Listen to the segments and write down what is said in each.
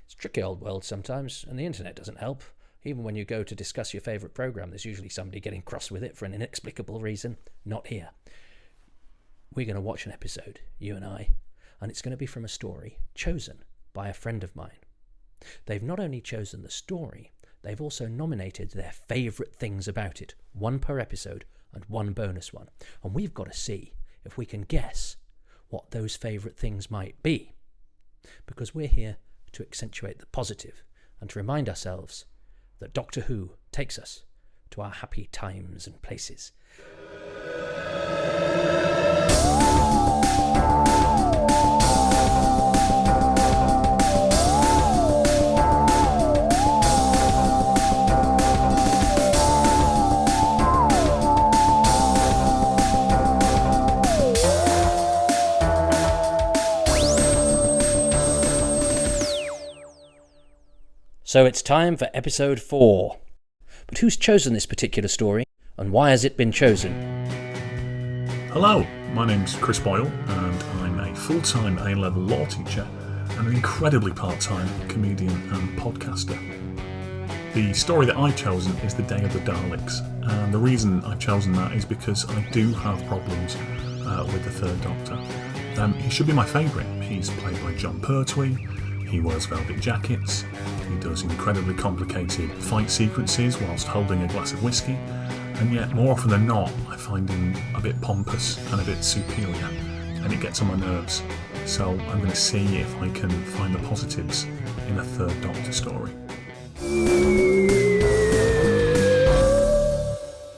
It's a tricky old world sometimes, and the internet doesn't help. Even when you go to discuss your favourite programme, there's usually somebody getting cross with it for an inexplicable reason. Not here. We're going to watch an episode, you and I, and it's going to be from a story chosen by a friend of mine. They've not only chosen the story, they've also nominated their favourite things about it, one per episode and one bonus one. And we've got to see if we can guess what those favourite things might be. Because we're here to accentuate the positive and to remind ourselves that Doctor Who takes us to our happy times and places. So it's time for episode 4. But who's chosen this particular story, and why has it been chosen? Hello, my name's Chris Boyle, and I'm a full-time A-level law teacher and an incredibly part-time comedian and podcaster. The story that I've chosen is The Day of the Daleks, and the reason I've chosen that is because I do have problems with the Third Doctor. He should be my favourite. He's played by Jon Pertwee. He wears velvet jackets, he does incredibly complicated fight sequences whilst holding a glass of whiskey, and yet more often than not I find him a bit pompous and a bit superior, and it gets on my nerves. So I'm going to see if I can find the positives in a Third Doctor story.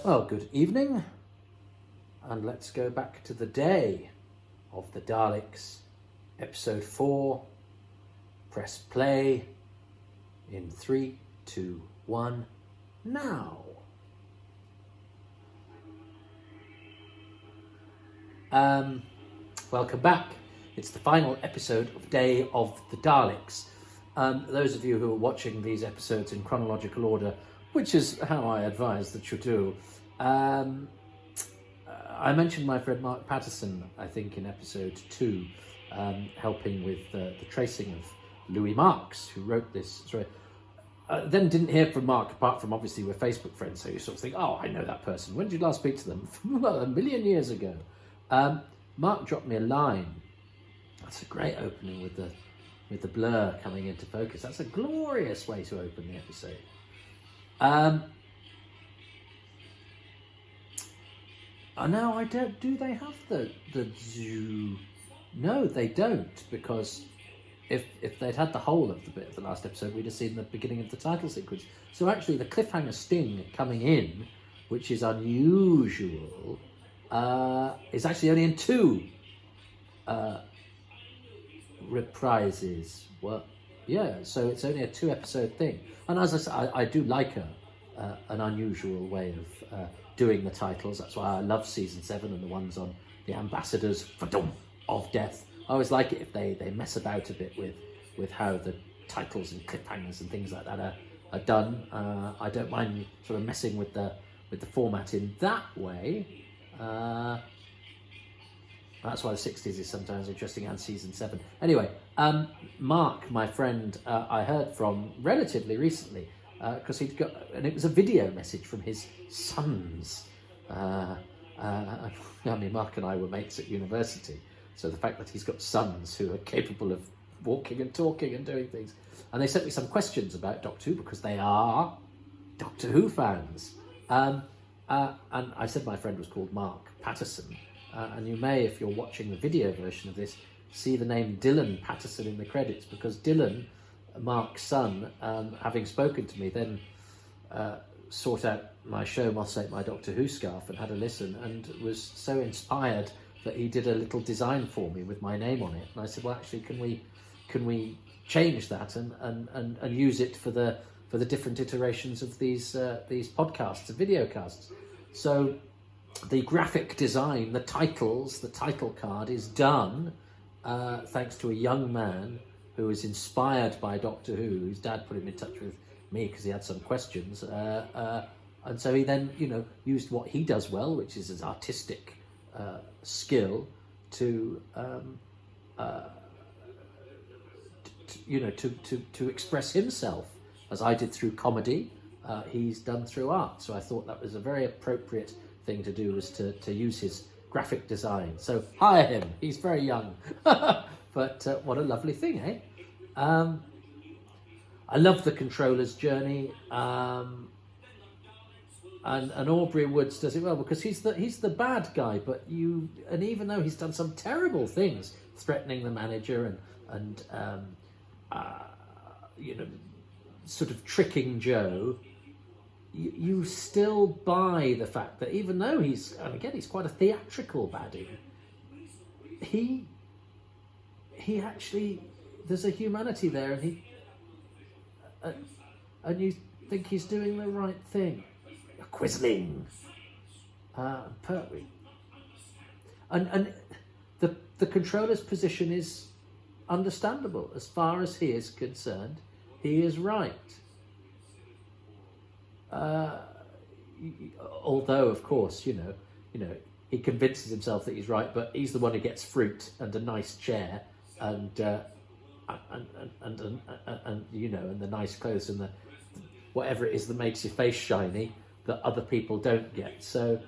Well, good evening, and let's go back to the Day of the Daleks, episode 4. Press play in 3, 2, 1, now. Welcome back. It's the final episode of Day of the Daleks. Those of you who are watching these episodes in chronological order, which is how I advise that you do, I mentioned my friend Mark Paterson, I think, in episode 2, helping with the tracing of Louis Marks, who wrote this story. Then didn't hear from Mark, apart from obviously we're Facebook friends, so you sort of think, oh, I know that person. When did you last speak to them? Well, 1 million years ago. Mark dropped me a line. That's a great opening with the blur coming into focus. That's a glorious way to open the episode. Now I don't. Do they have the zoo? No, they don't, because if they'd had the whole of the bit of the last episode, we'd have seen the beginning of the title sequence. So actually the cliffhanger sting coming in, which is unusual, is actually only in 2 reprises. Well, yeah, so it's only a 2-episode thing. And as I said, I do like an unusual way of doing the titles. That's why I love season 7 and the ones on the ambassadors of death. I always like it if they mess about a bit with how the titles and cliffhangers and things like that are done. I don't mind sort of messing with the format in that way. That's why the 60s is sometimes interesting, and season 7. Anyway, Mark, my friend, I heard from relatively recently, because he'd got, and it was a video message from his sons. I mean, Mark and I were mates at university. So the fact that he's got sons who are capable of walking and talking and doing things. And they sent me some questions about Doctor Who, because they are Doctor Who fans. And I said my friend was called Mark Paterson. And you may, if you're watching the video version of this, see the name Dylan Paterson in the credits, because Dylan, Mark's son, having spoken to me, then sought out my show, Moths Ate My Doctor Who Scarf, and had a listen, and was so inspired that he did a little design for me with my name on it. And I said, well, actually, can we change that and use it for the different iterations of these podcasts and videocasts? So the graphic design, the titles, the title card is done thanks to a young man who was inspired by Doctor Who, whose dad put him in touch with me because he had some questions. And so he then, used what he does well, which is his artistic skill, to to express himself, as I did through comedy, he's done through art. So I thought that was a very appropriate thing to do, was to use his graphic design. So hire him. He's very young, but what a lovely thing, eh? I love the controller's journey, and Aubrey Woods does it well, because he's the bad guy, but even though he's done some terrible things, threatening the manager and sort of tricking Joe, you still buy the fact that even though he's quite a theatrical baddie, he actually, there's a humanity there, and you think he's doing the right thing. Quisling, Pertwee, and the controller's position is understandable as far as he is concerned. He is right. Although, of course, he convinces himself that he's right, but he's the one who gets fruit and a nice chair and the nice clothes and the whatever it is that makes your face shiny that other people don't get. So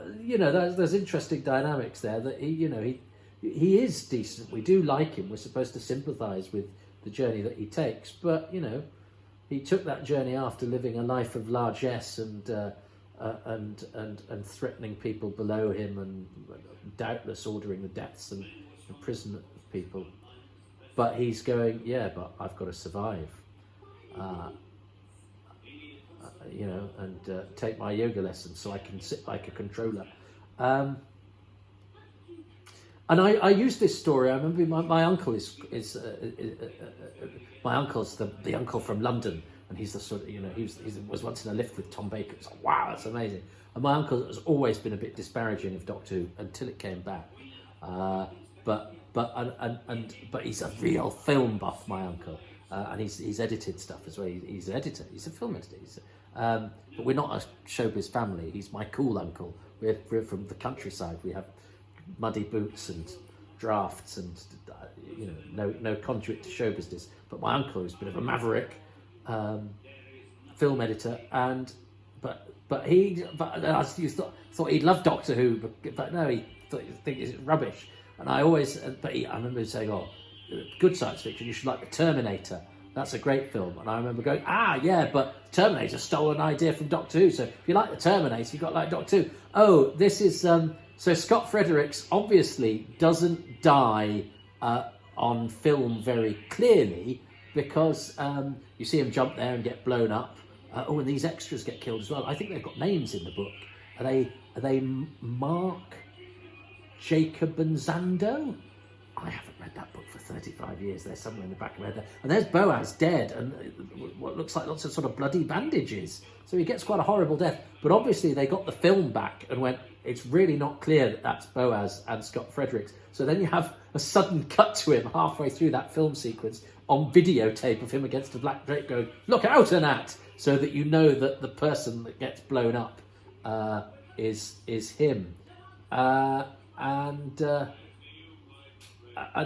there's interesting dynamics there. That he is decent. We do like him. We're supposed to sympathise with the journey that he takes, but he took that journey after living a life of largesse and threatening people below him, and doubtless ordering the deaths and imprisonment of people. But he's going, but I've got to survive, and take my yoga lessons so I can sit like a controller. And I use this story. I remember my uncle is my uncle's the uncle from London, and he's the sort of, he was once in a lift with Tom Baker. It's like, wow, that's amazing. And my uncle has always been a bit disparaging of Doctor Who until it came back. But he's a real film buff, my uncle, and he's edited stuff as well. He's an editor. He's a film editor. But we're not a showbiz family. He's my cool uncle. We're from the countryside. We have muddy boots and drafts and no conduit to show business. But my uncle is a bit of a maverick film editor, but I thought he'd love Doctor Who, but no, he thought it's rubbish. And I remember saying, "Oh, good science fiction. You should like The Terminator. That's a great film." And I remember going, but Terminator stole an idea from Doctor Who. So if you like The Terminator, you've got to like Doctor Who. Oh, this is so Scott Fredericks obviously doesn't die on film very clearly, because you see him jump there and get blown up. And these extras get killed as well. I think they've got names in the book. Are they Mark, Jacob and Zando? I haven't read that book for 35 years. They're somewhere in the back of my head. And there's Boaz dead, and what looks like lots of sort of bloody bandages. So he gets quite a horrible death. But obviously they got the film back and went, it's really not clear that that's Boaz and Scott Fredericks. So then you have a sudden cut to him halfway through that film sequence on videotape of him against a black drape going, "Look out, Anat!" So that you know that the person that gets blown up is him. And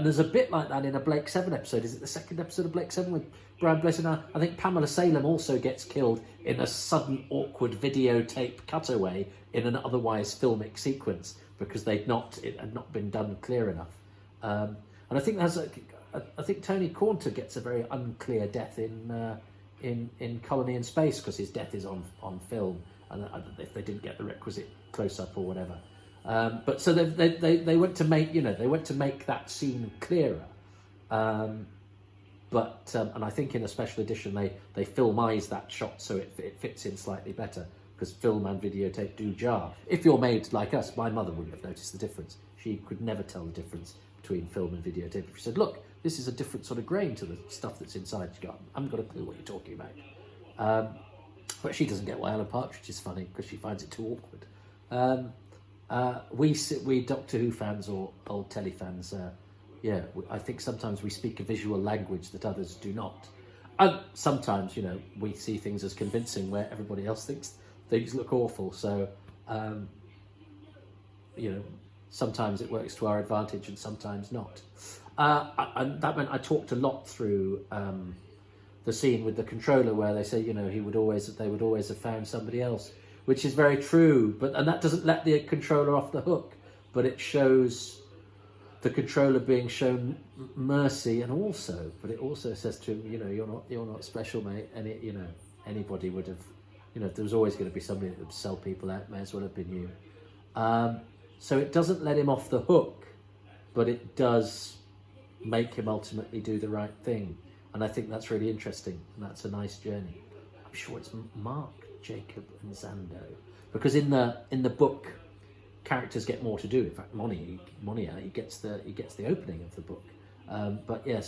there's a bit like that in a Blake 7 episode. Is it the second episode of Blake 7 with Brian Blessing? I think Pamela Salem also gets killed in a sudden, awkward videotape cutaway in an otherwise filmic sequence because it had not been done clear enough. And I think I think Tony Cornter gets a very unclear death in Colony in Space, because his death is on film, and if they didn't get the requisite close up or whatever. But so they went to make that scene clearer, and I think in a special edition they filmize that shot so it fits in slightly better, because film and videotape do jar. If you're made like us, my mother wouldn't have noticed the difference. She could never tell the difference between film and videotape. If she said, "Look, this is a different sort of grain to the stuff that's inside," she'd go, "I haven't got a clue what you're talking about." But she doesn't get why Alan Partridge is funny, because she finds it too awkward. We Doctor Who fans or old telly fans, I think sometimes we speak a visual language that others do not. And sometimes, we see things as convincing where everybody else thinks things look awful. So, sometimes it works to our advantage and sometimes not. That meant I talked a lot through the scene with the controller where they say, they would always have found somebody else, which is very true. And that doesn't let the controller off the hook, but it shows the controller being shown mercy, and but it also says to him, you're not special, mate. And anybody would have, there was always going to be somebody that would sell people out. May as well have been you. So it doesn't let him off the hook, but it does make him ultimately do the right thing. And I think that's really interesting, and that's a nice journey. I'm sure it's Mark, Jacob, and Zando, because in the book, characters get more to do. In fact, Monia, he gets the opening of the book. But yeah,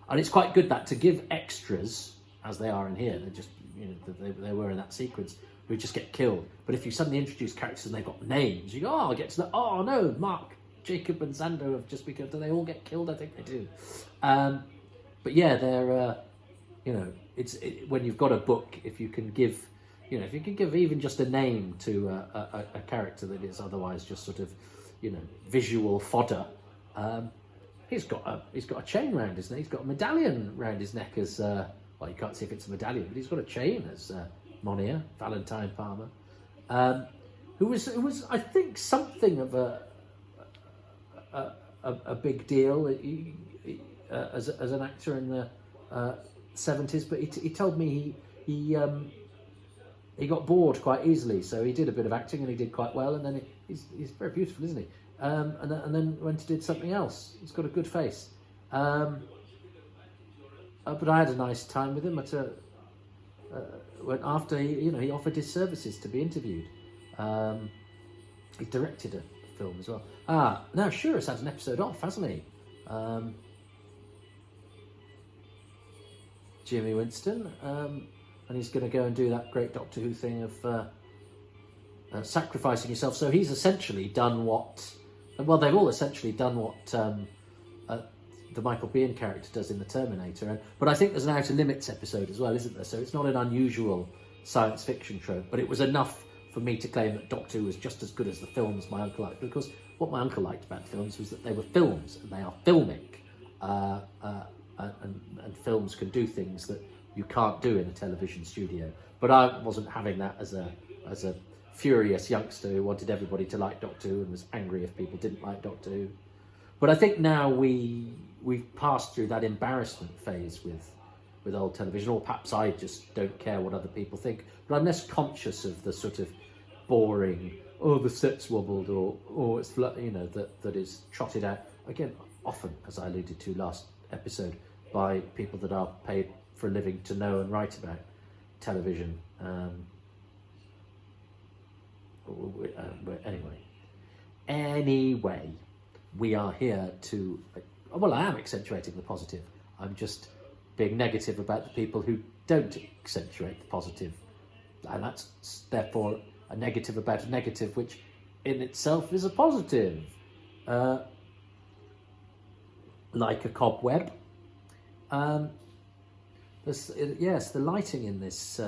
and it's quite good that to give extras as they are in here. They just they were in that sequence, who just get killed. But if you suddenly introduce characters and they've got names, you go, I'll get to no, Mark, Jacob, and Zando have just become. Do they all get killed? I think they do. But yeah, they're when you've got a book, if you can give even just a name to a character that is otherwise just sort of visual fodder. He's got a chain round his neck. He's got a medallion round his neck as well. You can't see if it's a medallion, but he's got a chain as Monia, Valentine Palmer, who was I think something of a big deal as an actor in the 70s. But he told me he got bored quite easily, so he did a bit of acting and he did quite well. And then he's very beautiful, isn't he? And then went and did something else. He's got a good face. But I had a nice time with him. When after he offered his services to be interviewed. He directed a film as well. Now Shura's had an episode off, hasn't he? Jimmy Winston, and he's going to go and do that great Doctor Who thing of sacrificing himself. So he's essentially done what. Well, they've all essentially done what the Michael Biehn character does in the Terminator. But I think there's an Outer Limits episode as well, isn't there? So it's not an unusual science fiction trope, but it was enough for me to claim that Doctor Who was just as good as the films my uncle liked. Because what my uncle liked about the films was that they were films and they are filmic, and films can do things that you can't do in a television studio. But I wasn't having that as a furious youngster who wanted everybody to like Doctor Who and was angry if people didn't like Doctor Who. But I think now we've passed through that embarrassment phase with old television, or perhaps I just don't care what other people think. But I'm less conscious of the sort of boring, the set's wobbled, or it's that is trotted out again, often, as I alluded to last episode, by people that are paid for a living to know and write about television. Anyway, we are here to. Well, I am accentuating the positive. I'm just being negative about the people who don't accentuate the positive, and that's therefore a negative about a negative, which in itself is a positive. Like a cobweb. Yes, the lighting in this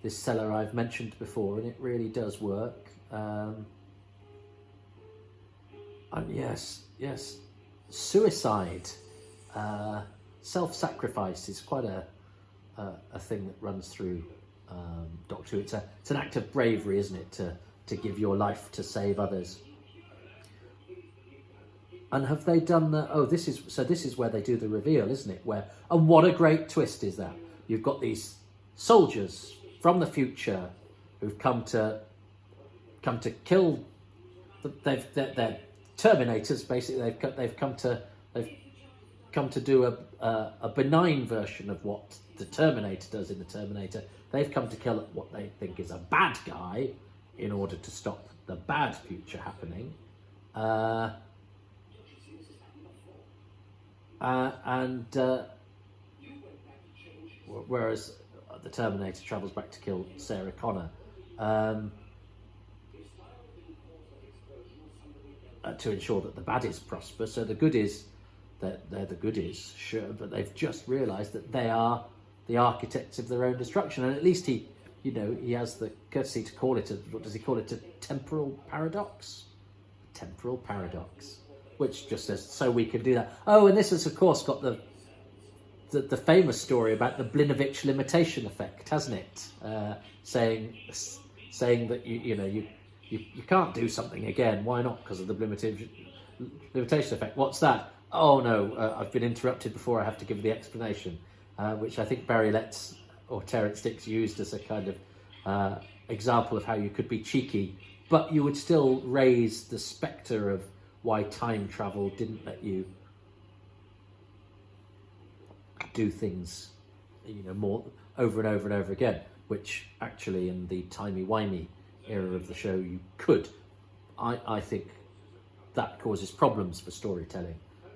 this cellar I've mentioned before, and it really does work. And yes, suicide, self-sacrifice is quite a thing that runs through Doctor Who. It's an act of bravery, isn't it, to give your life to save others. And have they done the? This is where they do the reveal, isn't it? And what a great twist is that? You've got these soldiers from the future who've come to kill. They're Terminators, basically. They've come to do a benign version of what the Terminator does in the Terminator. They've come to kill what they think is a bad guy in order to stop the bad future happening. Whereas the Terminator travels back to kill Sarah Connor to ensure that the baddies prosper. So the goodies, they're the goodies, sure, but they've just realised that they are the architects of their own destruction. And at least he has the courtesy to call it what does he call it? A temporal paradox. Temporal paradox. which just says, so we can do that. Oh, and this has, of course, got the famous story about the Blinovitch limitation effect, hasn't it? Saying that you can't do something again. Why not? Because of the limitation effect. What's that? Oh no, I've been interrupted before I have to give the explanation, which I think Barry Letts or Terence Dix used as a kind of example of how you could be cheeky, but you would still raise the spectre of why time travel didn't let you do things, more over and over and over again, which actually in the timey-wimey era of the show you could. I think that causes problems for storytelling.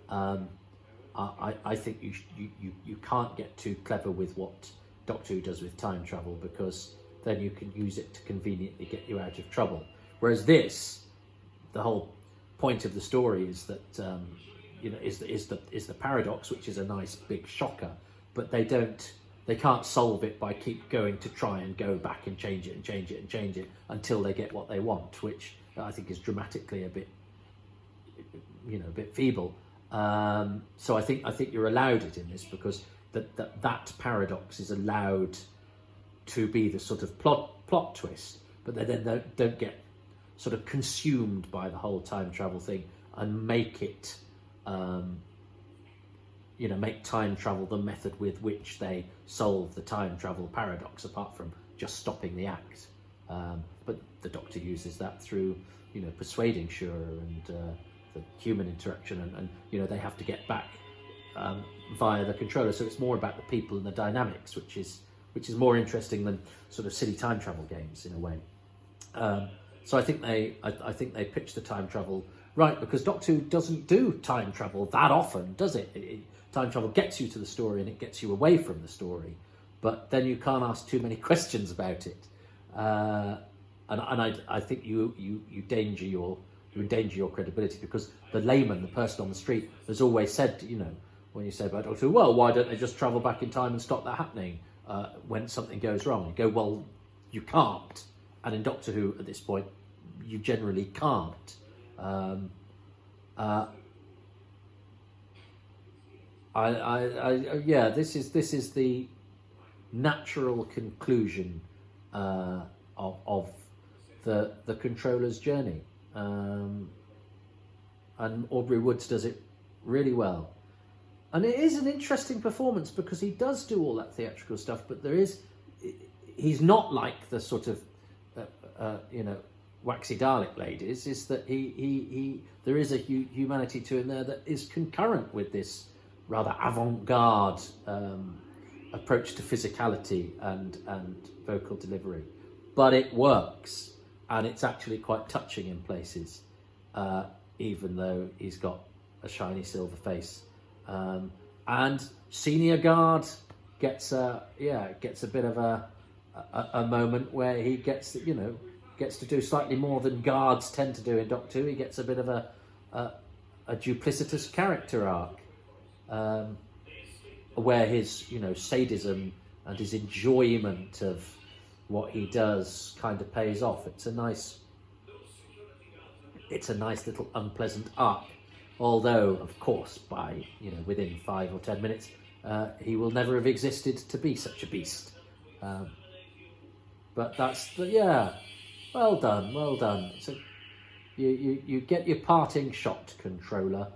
I think you can't get too clever with what Doctor Who does with time travel, because then you can use it to conveniently get you out of trouble. Whereas this, the whole point of the story is that is the paradox, which is a nice big shocker, but they can't solve it by keep going to try and go back and change it and change it and change it until they get what they want, which I think is dramatically a bit feeble. So I think you're allowed it in this, because that paradox is allowed to be the sort of plot twist, but they then don't get sort of consumed by the whole time travel thing and make it make time travel the method with which they solve the time travel paradox, apart from just stopping the act. But the Doctor uses that through persuading Shura and the human interaction, and they have to get back via the controller. So it's more about the people and the dynamics, which is more interesting than sort of silly time travel games in a way. So I think they pitched the time travel right, because Doctor Who doesn't do time travel that often, does it? Time travel gets you to the story and it gets you away from the story, but then you can't ask too many questions about it. And I think you endanger your credibility, because the layman, the person on the street, has always said, when you say about Doctor Who, well, why don't they just travel back in time and stop that happening when something goes wrong? You go, well, you can't. And in Doctor Who, at this point, you generally can't. This is the natural conclusion of the controller's journey, and Aubrey Woods does it really well. And it is an interesting performance, because he does do all that theatrical stuff, but he's not like the sort of waxy Dalek ladies. Is that he there is a humanity to him there that is concurrent with this rather avant-garde approach to physicality and vocal delivery, but it works, and it's actually quite touching in places, even though he's got a shiny silver face. And Senior Guard gets a bit of a moment where he gets to do slightly more than guards tend to do in Doctor Who. He gets a bit of a duplicitous character arc, where his sadism and his enjoyment of what he does kind of pays off. It's a nice little unpleasant arc, although of course by within 5 or 10 minutes he will never have existed to be such a beast. But well done. So you get your parting shot, controller.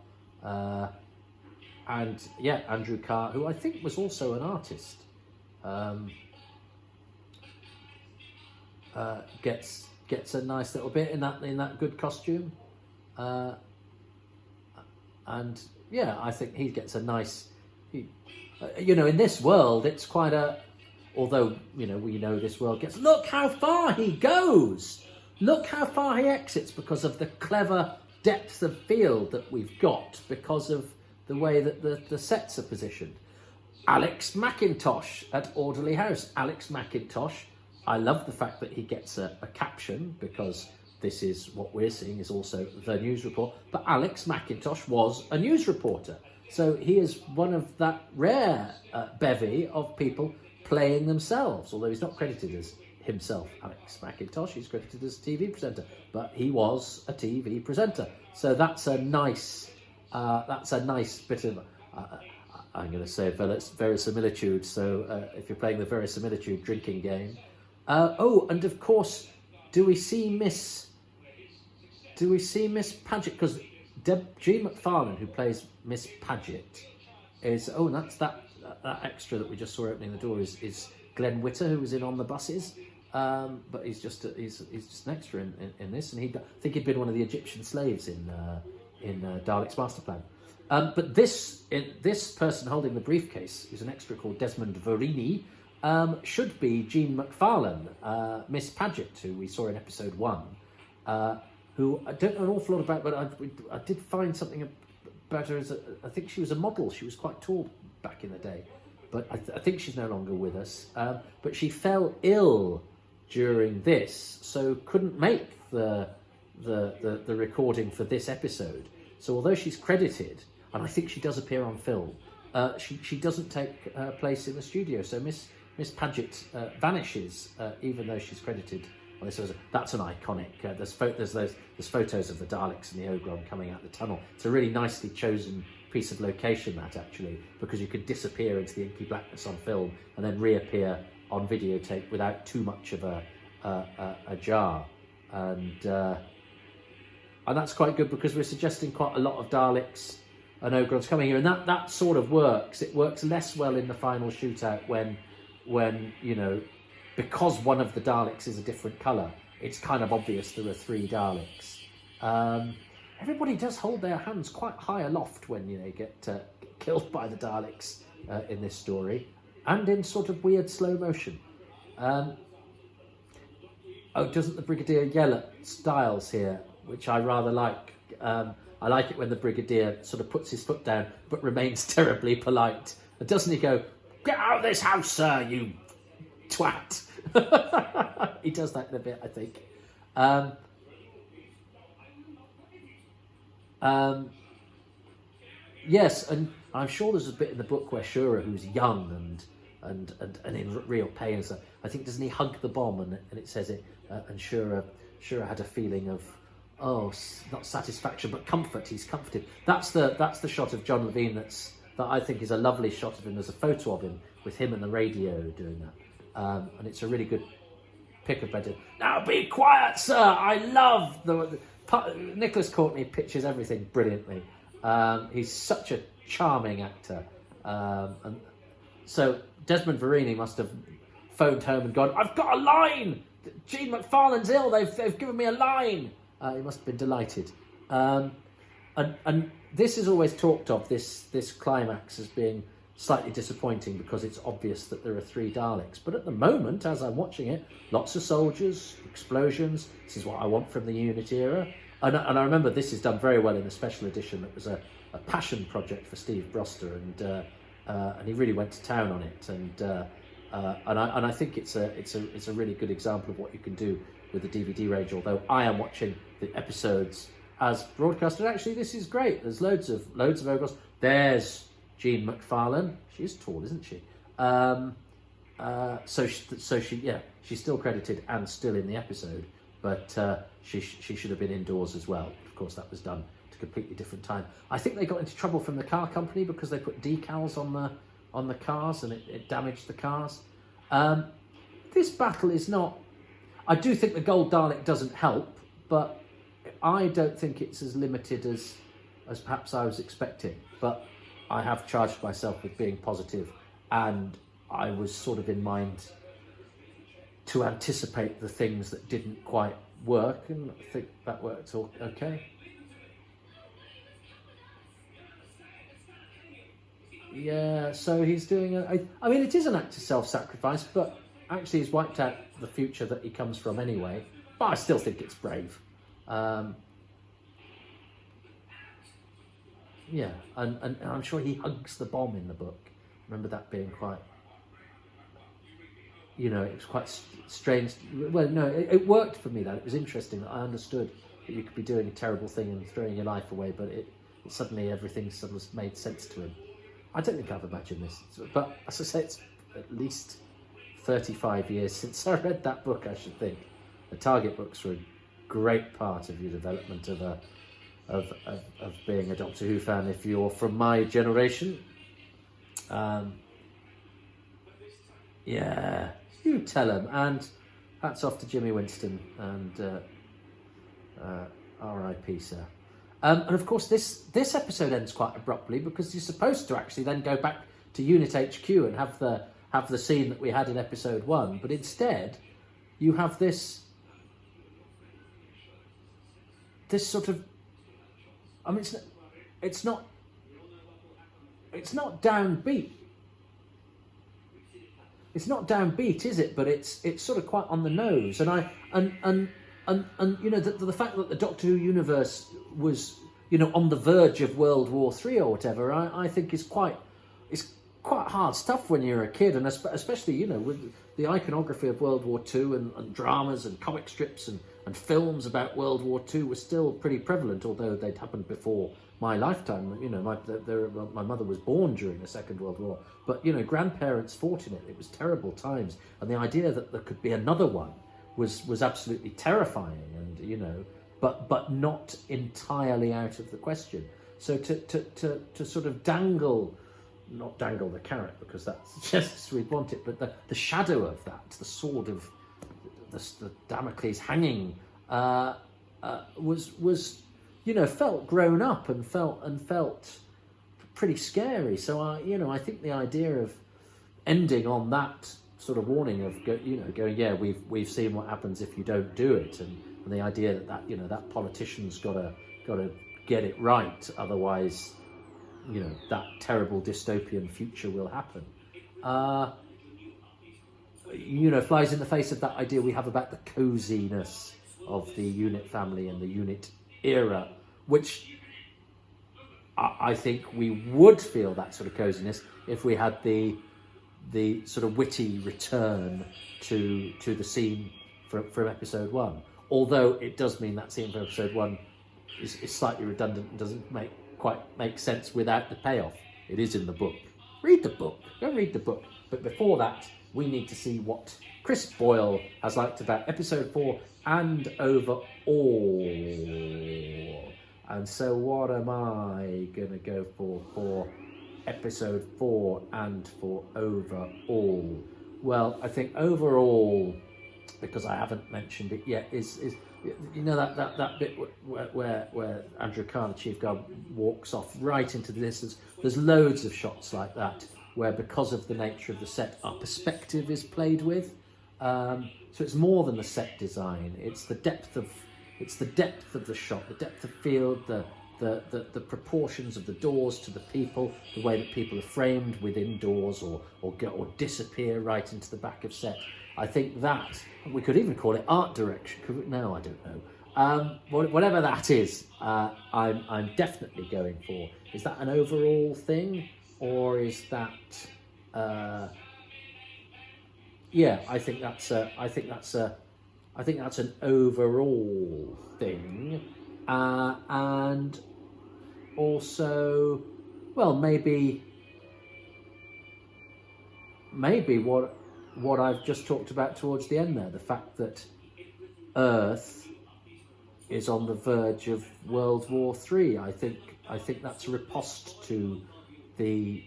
And Andrew Carr, who I think was also an artist, gets a nice little bit in that good costume, and I think he gets a nice. In this world, it's quite a. Although we know this world gets. Look how far he goes. Look how far he exits, because of the clever depth of field that we've got, because of the way that the sets are positioned. Alex McIntosh at Alderley House. Alex McIntosh, I love the fact that he gets a caption, because this is what we're seeing is also the news report. But Alex McIntosh was a news reporter. So he is one of that rare bevy of people playing themselves, although he's not credited as himself, Alex McIntosh. He's credited as a TV presenter, but he was a TV presenter. So that's a nice That's a nice bit of, I'm going to say verisimilitude. So if you're playing the verisimilitude drinking game. And of course, do we see Miss Paget? Because Jean McFarlane, who plays Miss Paget, is that's that extra that we just saw opening the door is Glenn Witter, who was in On the Buses. But he's just an extra in this, and I think he'd been one of the Egyptian slaves in Daleks Master Plan. But this person holding the briefcase, who's an extra called Desmond Verini, should be Jean McFarlane, Miss Paget, who we saw in episode 1, who I don't know an awful lot about, but I did find something about her. I think she was a model. She was quite tall back in the day, but I think she's no longer with us. But she fell ill during this, so couldn't make the recording for this episode. So although she's credited, and I think she does appear on film, she doesn't take place in the studio. So Miss Paget vanishes, even though she's credited. Well, that's an iconic. There's photos of the Daleks and the Ogron coming out the tunnel. It's a really nicely chosen piece of location, that actually, because you could disappear into the inky blackness on film and then reappear on videotape without too much of a jar, and that's quite good because we're suggesting quite a lot of Daleks and Ogrons coming here, and that sort of works. It works less well in the final shootout when because one of the Daleks is a different colour, it's kind of obvious there are 3 Daleks. Everybody does hold their hands quite high aloft when they get killed by the Daleks in this story, and in sort of weird slow motion. Doesn't the Brigadier yell at Styles here, which I rather like. I like it when the Brigadier sort of puts his foot down but remains terribly polite. And doesn't he go, "Get out of this house, sir, you twat." He does that in a bit, I think. Yes, and I'm sure there's a bit in the book where Shura, who's young and in real pain, so I think, doesn't he hug the bomb, and it says it, and Shura had a feeling of not satisfaction but comfort. He's comforted. That's the shot of John Levine that I think is a lovely shot of him. There's a photo of him with him and the radio doing that, and it's a really good pick of better. Now be quiet, sir. I love the Nicholas Courtney pitches everything brilliantly. He's such a charming actor, and so Desmond Verini must have phoned home and gone, "I've got a line. Jean McFarlane's ill. They've given me a line." He must have been delighted. And this is always talked of, this climax, as being slightly disappointing because it's obvious that there are 3 Daleks. But at the moment, as I'm watching it, lots of soldiers, explosions. This is what I want from the unit era. And I remember this is done very well in a special edition that was a passion project for Steve Broster, and he really went to town on it. And I think it's a really good example of what you can do with the DVD range. Although I am watching the episodes as broadcast, and actually this is great. There's loads of Ogres. There's Jean McFarlane. She is tall, isn't she? So she's still credited and still in the episode, but she should have been indoors as well. Of course, that was done at a completely different time. I think they got into trouble from the car company because they put decals on the cars and it damaged the cars. This battle is not. I do think the Gold Dalek doesn't help, but I don't think it's as limited as perhaps I was expecting. But I have charged myself with being positive, and I was sort of in mind to anticipate the things that didn't quite work, and I think that worked all okay. Yeah, so he's doing I mean, it is an act of self-sacrifice, but actually he's wiped out the future that he comes from anyway. But I still think it's brave. Yeah, and I'm sure he hugs the bomb in the book. Remember that being quite, it was quite strange. Well, no, it worked for me, that. It was interesting that I understood that you could be doing a terrible thing and throwing your life away, but it suddenly everything sort of made sense to him. I don't think I've imagined this, but as I say, it's at least 35 years since I read that book, I should think. The Target books were a great part of your development of of being a Doctor Who fan if you're from my generation. Yeah, you tell him. And hats off to Jimmy Winston and R.I.P. sir. And of course, this episode ends quite abruptly because you're supposed to actually then go back to Unit HQ and have the scene that we had in episode 1, but instead you have this sort of, I mean, it's not downbeat. It's not downbeat, is it? But it's sort of quite on the nose. And you know, the fact that the Doctor Who universe was, you know, on the verge of World War III or whatever, I think is quite hard stuff when you're a kid, and especially, you know, with the iconography of World War II and dramas and comic strips and films about World War II were still pretty prevalent, although they'd happened before my lifetime. You know, my mother was born during the Second World War, but, you know, grandparents fought in it. It was terrible times, and the idea that there could be another one was absolutely terrifying, and, you know, but not entirely out of the question. So to sort of not dangle the carrot, because that's just as we'd want it, but the shadow of that, the sword of the Damocles hanging, was you know, felt grown up and felt pretty scary. So I think the idea of ending on that sort of warning of going, yeah, we've seen what happens if you don't do it, and the idea that you know, that politician's got to get it right, otherwise, you know, that terrible dystopian future will happen. You know, flies in the face of that idea we have about the coziness of the Unit family and the Unit era, which I think we would feel that sort of coziness if we had the sort of witty return to the scene from episode 1. Although it does mean that scene from episode 1 is slightly redundant and doesn't quite make sense without the payoff. It is in the book. Read the book. Go read the book. But before that, we need to see what Chris Boyle has liked about episode 4 and overall. And so what am I going to go for episode 4 and for overall? Well, I think overall, because I haven't mentioned it yet, is you know, that bit where Andrew Carr, the Chief Guard, walks off right into the distance. There's loads of shots like that where, because of the nature of the set, our perspective is played with. So it's more than the set design. It's the depth of the shot, the depth of field, the proportions of the doors to the people, the way that people are framed within doors or disappear right into the back of set. I think that we could even call it art direction. Could we? No, I don't know. Whatever that is, I'm definitely going for. Is that an overall thing, or is that? Yeah, I think that's an overall thing, and also, well, maybe what I've just talked about towards the end there, the fact that Earth is on the verge of World War III. I think that's a riposte to the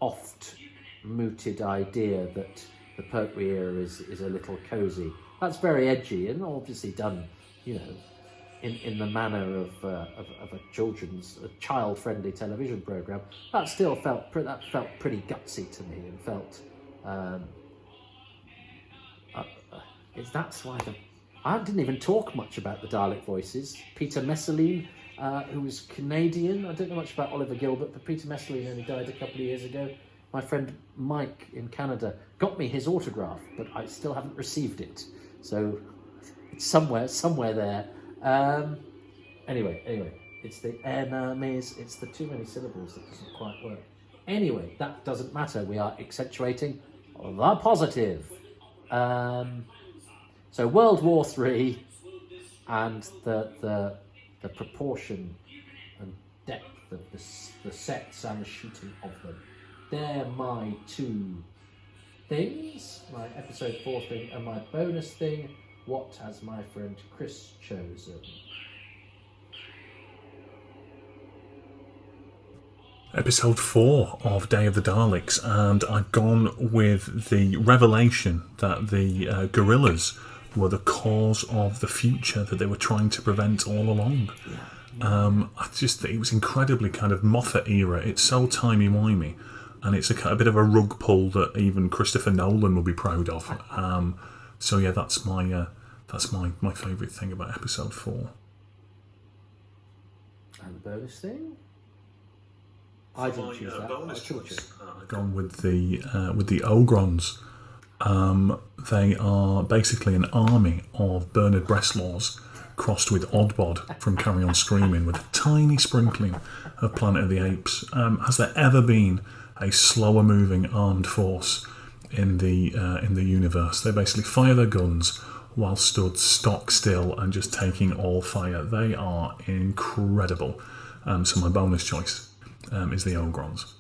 oft mooted idea that the Pertwee era is a little cosy. That's very edgy and obviously done, you know, in the manner of a child-friendly television program. That still felt pretty gutsy to me, and felt. That's why I didn't even talk much about the Dalek voices. Peter Messeline, who was Canadian. I don't know much about Oliver Gilbert, but Peter Messeline only died a couple of years ago. My friend Mike in Canada got me his autograph, but I still haven't received it. So it's somewhere there. Anyway, it's the enemies. It's the too many syllables that doesn't quite work. Anyway, that doesn't matter. We are accentuating the positive. So World War III and the proportion and depth of the sets and the shooting of them. They're my two things, my episode 4 thing and my bonus thing. What has my friend Chris chosen? episode 4 of Day of the Daleks, and I've gone with the revelation that the gorillas were the cause of the future that they were trying to prevent all along. I just think it was incredibly kind of Moffat era. It's so timey-wimey, and it's a bit of a rug pull that even Christopher Nolan will be proud of. So yeah, that's my favourite thing about episode 4. And the bonus thing? I didn't choose that. Bonus choice. I've gone with the Ogrons. They are basically an army of Bernard Breslau's crossed with Oddbod from Carry On Screaming, with a tiny sprinkling of Planet of the Apes. Has there ever been a slower moving armed force in the universe? They basically fire their guns while stood stock still and just taking all fire. They are incredible. So my bonus choice is the Ogrons.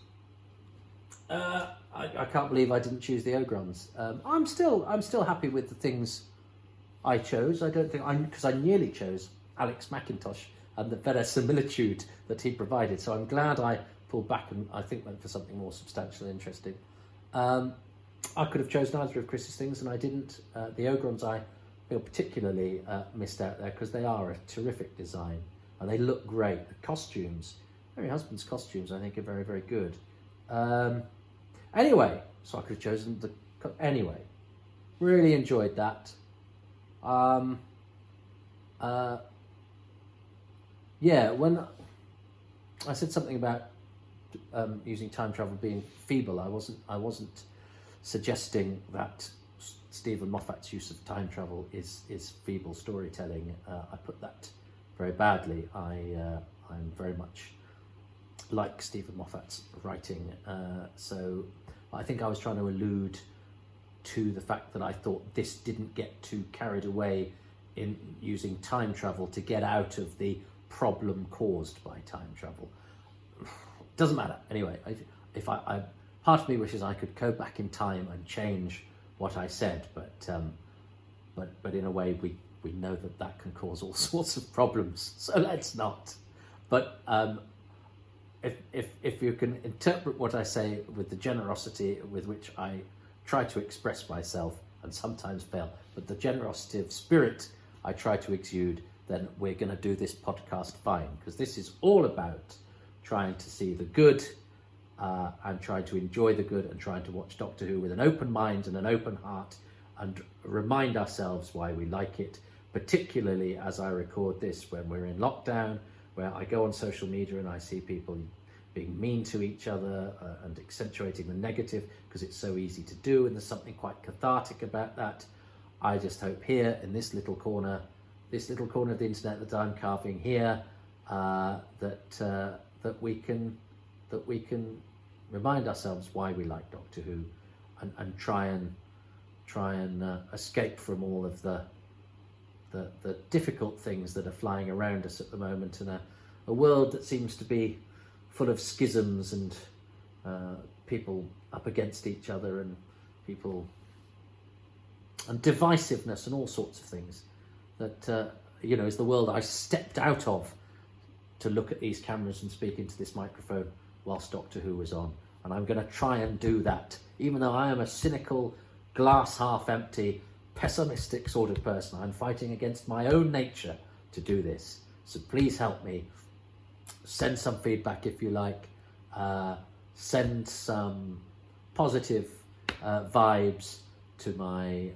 I can't believe I didn't choose the Ogrons. I'm still happy with the things I chose. I don't think because I nearly chose Alex McIntosh and the verisimilitude that he provided. So I'm glad I pulled back and I think went for something more substantial and interesting. I could have chosen either of Chris's things and I didn't. The Ogrons I feel particularly missed out there because they are a terrific design and they look great. The costumes, Mary Husband's costumes, I think are very, very good. Anyway, so I could have chosen anyway. Really enjoyed that. Yeah, when I said something about using time travel being feeble, I wasn't suggesting that Stephen Moffat's use of time travel is feeble storytelling. I put that very badly. I'm very much like Stephen Moffat's writing, so I think I was trying to allude to the fact that I thought this didn't get too carried away in using time travel to get out of the problem caused by time travel. Doesn't matter. Anyway, if I part of me wishes I could go back in time and change what I said, but in a way we know that can cause all sorts of problems, so let's not. But if you can interpret what I say with the generosity with which I try to express myself and sometimes fail, but the generosity of spirit I try to exude, then we're going to do this podcast fine, because this is all about trying to see the good and trying to enjoy the good and trying to watch Doctor Who with an open mind and an open heart and remind ourselves why we like it, particularly as I record this when we're in lockdown, where I go on social media and I see people being mean to each other and accentuating the negative because it's so easy to do, and there's something quite cathartic about that. I just hope here in this little corner of the internet that I'm carving here, that we can remind ourselves why we like Doctor Who, and try and escape from all of the difficult things that are flying around us at the moment in a world that seems to be full of schisms and people up against each other and people and divisiveness and all sorts of things that is the world I stepped out of to look at these cameras and speak into this microphone whilst Doctor Who was on. And I'm going to try and do that, even though I am a cynical, glass half empty, pessimistic sort of person. I'm fighting against my own nature to do this. So please help me. Send some feedback if you like. Send some positive vibes to my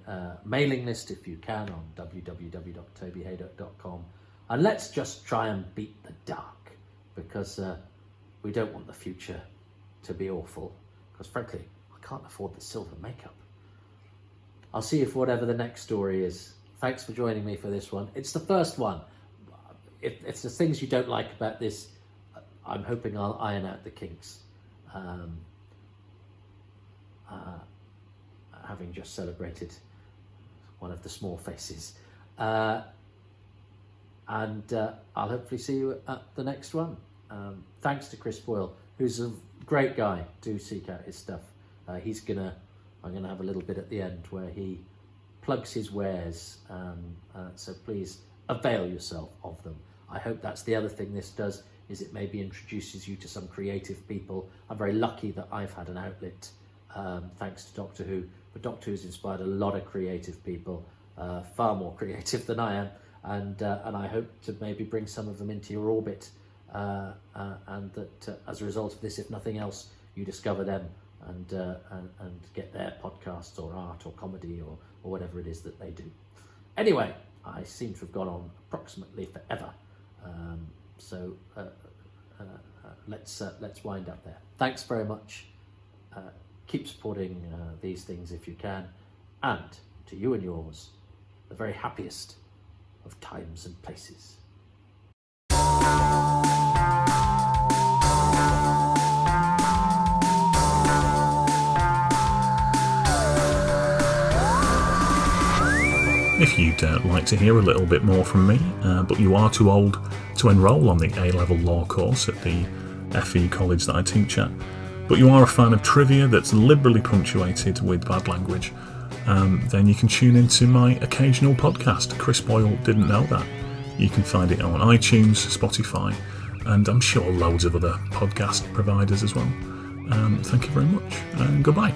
mailing list if you can on www.tobyhadoke.com. And let's just try and beat the dark, because we don't want the future to be awful, because frankly, I can't afford the silver makeup. I'll see you for whatever the next story is. Thanks for joining me for this one. It's the first one. If there's things you don't like about this, I'm hoping I'll iron out the kinks. Having just celebrated one of the small faces. And I'll hopefully see you at the next one. Thanks to Chris Boyle, who's a great guy. Do seek out his stuff. I'm gonna have a little bit at the end where he plugs his wares. So please avail yourself of them. I hope that's the other thing this does. is it maybe introduces you to some creative people. I'm very lucky that I've had an outlet thanks to Doctor Who, but Doctor Who's inspired a lot of creative people, far more creative than I am, and I hope to maybe bring some of them into your orbit, and that as a result of this, if nothing else, you discover them and get their podcasts or art or comedy or whatever it is that they do. Anyway, I seem to have gone on approximately forever, so let's wind up there. Thanks very much. Keep supporting these things if you can, and to you and yours, the very happiest of times and places. If you'd like to hear a little bit more from me, but you are too old to enrol on the A-level law course at the FE college that I teach at, but you are a fan of trivia that's liberally punctuated with bad language, then you can tune into my occasional podcast, Chris Boyle Didn't Know That. You can find it on iTunes, Spotify, and I'm sure loads of other podcast providers as well. Thank you very much, and goodbye.